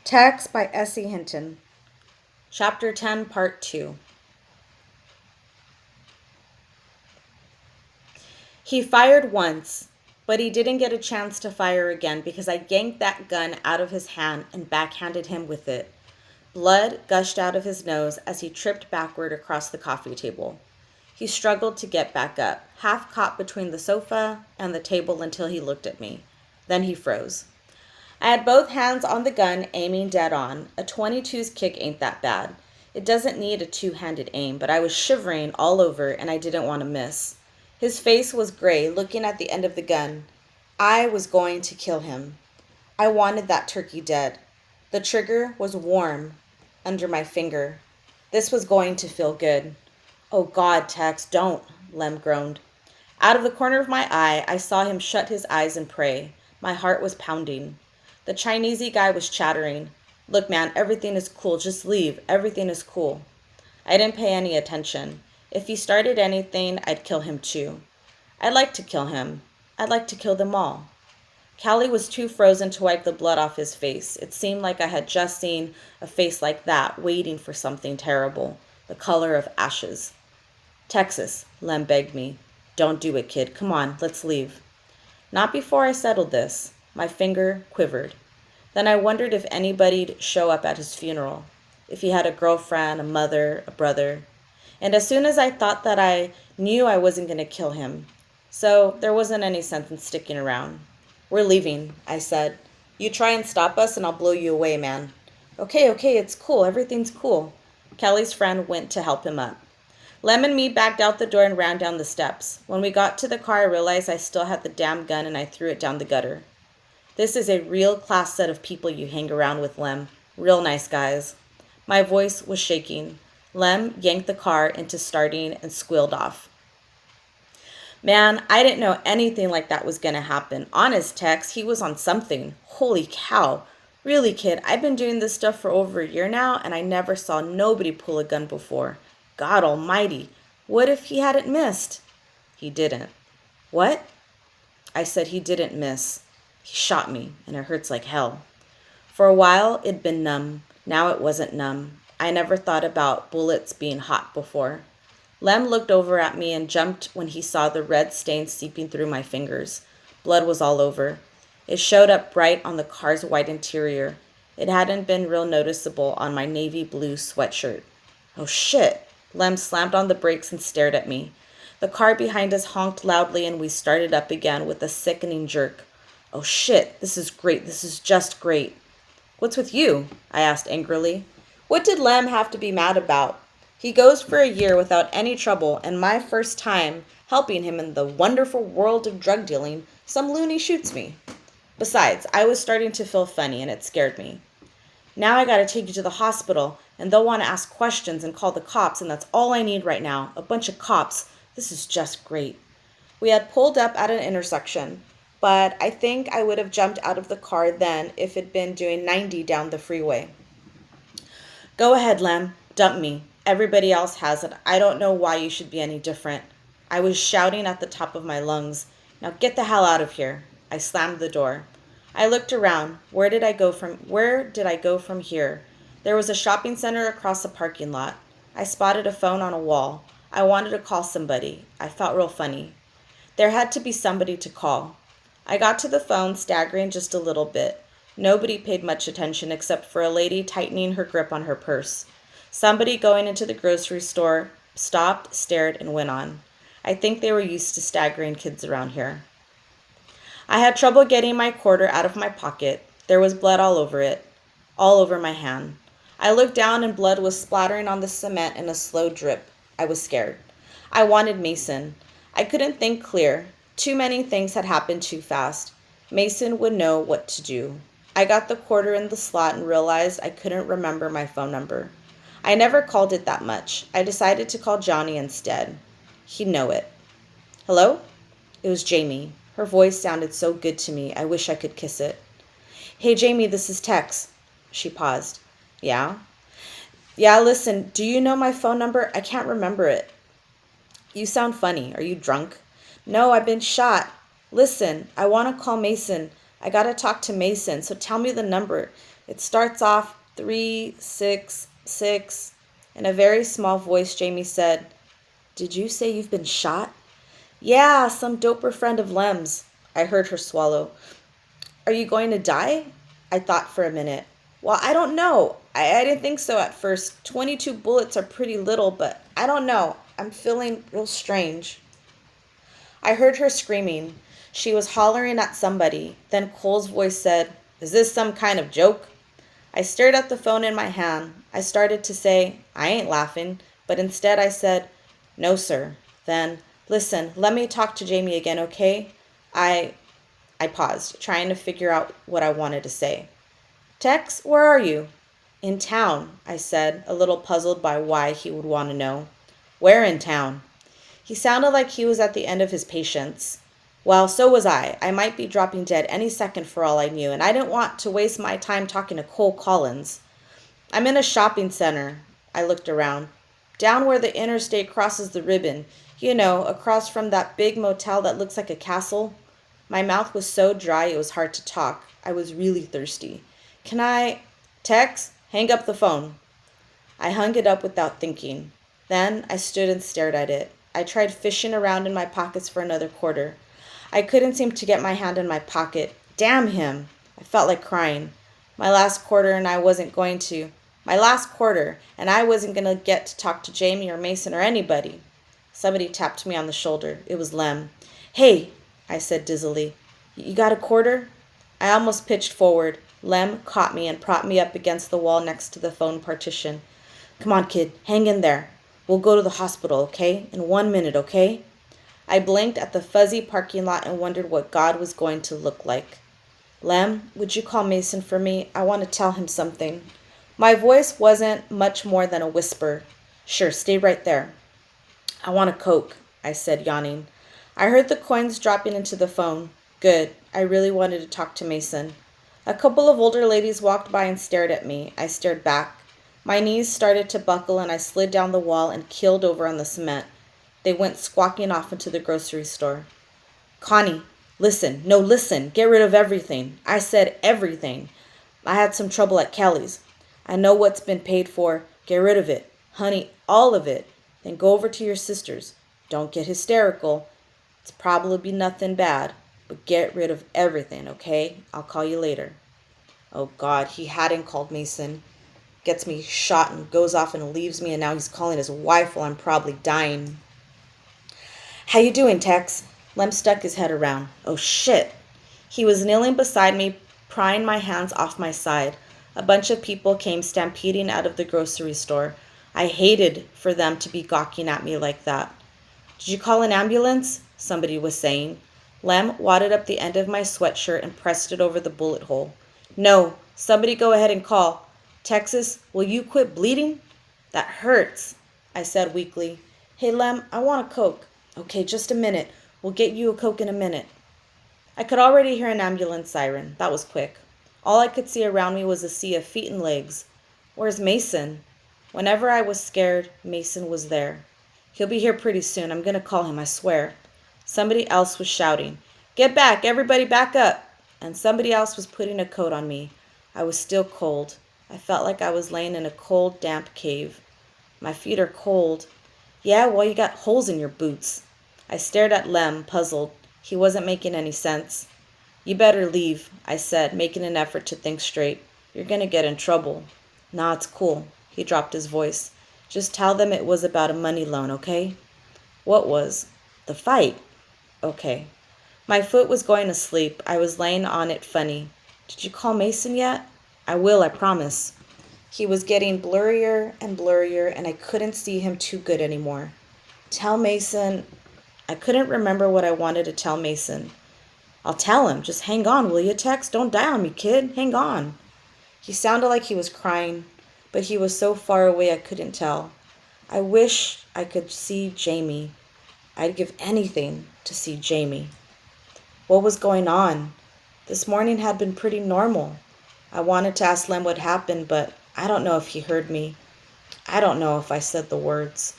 Text by Hinton. Chapter 10, Part 2. He fired once, but he didn't get a chance to fire again because I yanked that gun out of his hand and backhanded him with it. Blood gushed out of his nose as he tripped backward across the coffee table. He struggled to get back up, half caught between the sofa and the table until he looked at me. Then he froze. I had both hands on the gun, aiming dead on. A 22's kick ain't that bad. It doesn't need a two-handed aim, but I was shivering all over and I didn't want to miss. His face was gray, looking at the end of the gun. I was going to kill him. I wanted that turkey dead. The trigger was warm under my finger. This was going to feel good. Oh God, Tex, don't, Lem groaned. Out of the corner of my eye, I saw him shut his eyes and pray. My heart was pounding. The Chinesey guy was chattering. Look, man, everything is cool. Just leave. Everything is cool. I didn't pay any attention. If he started anything, I'd kill him too. I'd like to kill him. I'd like to kill them all. Callie was too frozen to wipe the blood off his face. It seemed like I had just seen a face like that, waiting for something terrible, the color of ashes. Texas, Lem begged me. Don't do it, kid. Come on, let's leave. Not before I settled this. My finger quivered. Then I wondered if anybody'd show up at his funeral, if he had a girlfriend, a mother, a brother. And as soon as I thought that, I knew I wasn't going to kill him. So there wasn't any sense in sticking around. We're leaving, I said. You try and stop us and I'll blow you away, man. Okay, it's cool. Everything's cool. Kelly's friend went to help him up. Lem and me backed out the door and ran down the steps. When we got to the car, I realized I still had the damn gun and I threw it down the gutter. This is a real class set of people you hang around with, Lem. Real nice guys. My voice was shaking. Lem yanked the car into starting and squealed off. Man, I didn't know anything like that was going to happen. Honest, Tex, he was on something. Holy cow. Really, kid, I've been doing this stuff for over a year now, and I never saw nobody pull a gun before. God almighty. What if he hadn't missed? He didn't. What? I said he didn't miss. He shot me, and it hurts like hell. For a while, it'd been numb. Now it wasn't numb. I never thought about bullets being hot before. Lem looked over at me and jumped when he saw the red stains seeping through my fingers. Blood was all over. It showed up bright on the car's white interior. It hadn't been real noticeable on my navy blue sweatshirt. Oh shit! Lem slammed on the brakes and stared at me. The car behind us honked loudly and we started up again with a sickening jerk. Oh shit, this is great. This is just great. What's with you? I asked angrily. What did Lem have to be mad about? He goes for a year without any trouble, and my first time helping him in the wonderful world of drug dealing, some loony shoots me. Besides, I was starting to feel funny and it scared me. Now I gotta take you to the hospital, and they'll want to ask questions and call the cops, and that's all I need right now. A bunch of cops. This is just great. We had pulled up at an intersection, but I think I would have jumped out of the car then if it'd been doing 90 down the freeway. Go ahead, Lem. Dump me. Everybody else has it. I don't know why you should be any different. I was shouting at the top of my lungs. Now get the hell out of here. I slammed the door. I looked around. Where did I go from here? There was a shopping center across the parking lot. I spotted a phone on a wall. I wanted to call somebody. I felt real funny. There had to be somebody to call. I got to the phone, staggering just a little bit. Nobody paid much attention except for a lady tightening her grip on her purse. Somebody going into the grocery store stopped, stared, and went on. I think they were used to staggering kids around here. I had trouble getting my quarter out of my pocket. There was blood all over it, all over my hand. I looked down and blood was splattering on the cement in a slow drip. I was scared. I wanted Mason. I couldn't think clear. Too many things had happened too fast. Mason would know what to do. I got the quarter in the slot and realized I couldn't remember my phone number. I never called it that much. I decided to call Johnny instead. He'd know it. Hello? It was Jamie. Her voice sounded so good to me, I wish I could kiss it. Hey, Jamie, this is Tex. She paused. Yeah? Yeah, listen, do you know my phone number? I can't remember it. You sound funny. Are you drunk? No, I've been shot. Listen, I want to call Mason. I gotta talk to Mason, so tell me the number. It starts off 366. In a very small voice, Jamie said, "Did you say you've been shot?" "Yeah, some doper friend of Lem's." I heard her swallow. "Are you going to die?" I thought for a minute. "Well, I don't know. I didn't think so at first. 22 bullets are pretty little, but I don't know. I'm feeling real strange." I heard her screaming. She was hollering at somebody. Then Cole's voice said, "Is this some kind of joke?" I stared at the phone in my hand. I started to say, "I ain't laughing," but instead I said, "No, sir." Then, "Listen, let me talk to Jamie again, okay?" I I paused, trying to figure out what I wanted to say. "Tex, where are you?" "In town," I said, a little puzzled by why he would want to know. "Where in town?" He sounded like he was at the end of his patience. Well, so was I. I might be dropping dead any second for all I knew, and I didn't want to waste my time talking to Cole Collins. "I'm in a shopping center." I looked around. "Down where the interstate crosses the ribbon. You know, across from that big motel that looks like a castle." My mouth was so dry it was hard to talk. I was really thirsty. "Can I—" "Tex, hang up the phone." I hung it up without thinking. Then I stood and stared at it. I tried fishing around in my pockets for another quarter. I couldn't seem to get my hand in my pocket. Damn him! I felt like crying. My last quarter and I wasn't going to. My last quarter, and I wasn't going to get to talk to Jamie or Mason or anybody. Somebody tapped me on the shoulder. It was Lem. "Hey," I said dizzily. "You got a quarter?" I almost pitched forward. Lem caught me and propped me up against the wall next to the phone partition. "Come on, kid. Hang in there. We'll go to the hospital, okay? In 1 minute, okay?" I blinked at the fuzzy parking lot and wondered what God was going to look like. "Lem, would you call Mason for me? I want to tell him something." My voice wasn't much more than a whisper. "Sure, stay right there." "I want a Coke," I said, yawning. I heard the coins dropping into the phone. Good. I really wanted to talk to Mason. A couple of older ladies walked by and stared at me. I stared back. My knees started to buckle and I slid down the wall and keeled over on the cement. They went squawking off into the grocery store. "Connie, listen. No, listen. Get rid of everything." I said everything. "I had some trouble at Kelly's. I know what's been paid for. Get rid of it. Honey, all of it. Then go over to your sister's. Don't get hysterical. It's probably nothing bad. But get rid of everything, okay? I'll call you later." Oh God, he hadn't called Mason. Gets me shot and goes off and leaves me, and now he's calling his wife while I'm probably dying. "How you doing, Tex?" Lem stuck his head around. "Oh, shit." He was kneeling beside me, prying my hands off my side. A bunch of people came stampeding out of the grocery store. I hated for them to be gawking at me like that. "Did you call an ambulance?" somebody was saying. Lem wadded up the end of my sweatshirt and pressed it over the bullet hole. "No, somebody go ahead and call. Texas, will you quit bleeding?" "That hurts," I said weakly. "Hey, Lem, I want a Coke." "Okay, just a minute. We'll get you a Coke in a minute." I could already hear an ambulance siren. That was quick. All I could see around me was a sea of feet and legs. Where's Mason? Whenever I was scared, Mason was there. "He'll be here pretty soon. I'm going to call him, I swear." Somebody else was shouting, "Get back, everybody back up." And somebody else was putting a coat on me. I was still cold. I felt like I was laying in a cold, damp cave. "My feet are cold." "Yeah, well, you got holes in your boots." I stared at Lem, puzzled. He wasn't making any sense. "You better leave," I said, making an effort to think straight. "You're going to get in trouble." "Nah, it's cool." He dropped his voice. "Just tell them it was about a money loan, okay?" "What was?" "The fight." "Okay." My foot was going to sleep. I was laying on it funny. "Did you call Mason yet?" "I will, I promise." He was getting blurrier and blurrier, and I couldn't see him too good anymore. "Tell Mason—" I couldn't remember what I wanted to tell Mason. "I'll tell him. Just hang on, will you, Tex? Don't die on me, kid. Hang on." He sounded like he was crying, but he was so far away I couldn't tell. I wish I could see Jamie. I'd give anything to see Jamie. What was going on? This morning had been pretty normal. I wanted to ask Lem what happened, but I don't know if he heard me. I don't know if I said the words.